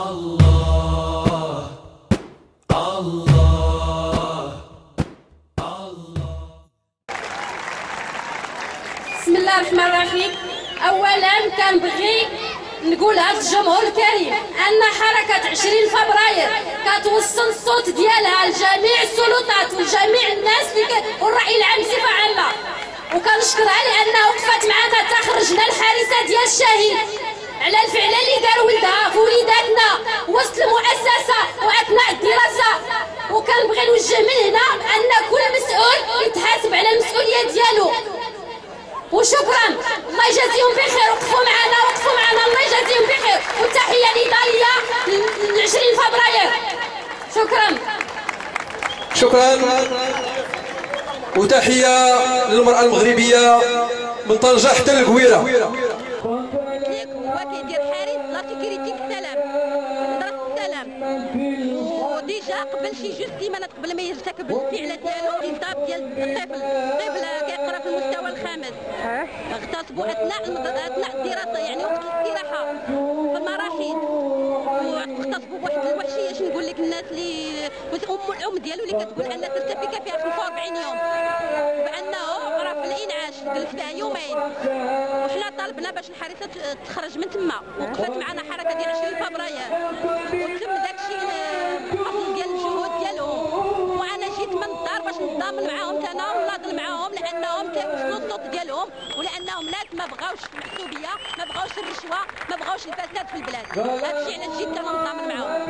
الله الله الله. بسم الله الرحمن الرحيم. اولا كنبغي نقول هذا الجمهور الكريم ان حركه 20 فبراير كتوصل الصوت ديالها لجميع السلطات ولجميع الناس والراي العام بصفه عامه، وكنشكرها لانها وقفت معنا حتى خرجنا الحارسه ديال الشهيد على الفعل اللي دار ولدها في وليداتنا وسط المؤسسه واثناء الدراسه. وكنبغي نوجه من هنا ان كل مسؤول يتحاسب على المسؤوليه ديالو. وشكرا، الله يجازيهم بخير، وقفوا معنا الله يجازيهم بخير. والتحيه لإيطاليا ل 20 فبراير. شكرا. وتحيه للمراه المغربيه من طنجه حتى للقويره. هو كيدير حارس لا سيكوريتي بالسلام، هضره السلام. وديجا قبل شي جوج سيمانات قبل ما يرتكب الفعل ديالو انضراب ديال طفل كيقرا في المستوى الخامس، اغتصبوا اثناء الدراسه، يعني وقت الاستراحه في المراحل، واغتصبوا بواحد الوحشيه. اش نقول لك، الناس اللي الام ديالو اللي كتقول ان سيرتيفيكا فيها 45 يوم بانه راه في الانعاش، جلس فيها يومين. وحنا طالبنا باش الحارسه تخرج من تما، وقفت معنا حركه ديال 20 فبراير، وتم داكشي بفضل ديال الجهود ديالهم. وانا جيت من الدار باش نتضامن معاهم انا ونناضل معاهم، لانهم كيوصلوا الصوت ديالهم، ولانهم ناس ما بغاوش المحسوبيه، ما بغاوش الرشوه، ما بغاوش الفساد في البلاد. هادشي علاش جيت انا نتضامن معاهم.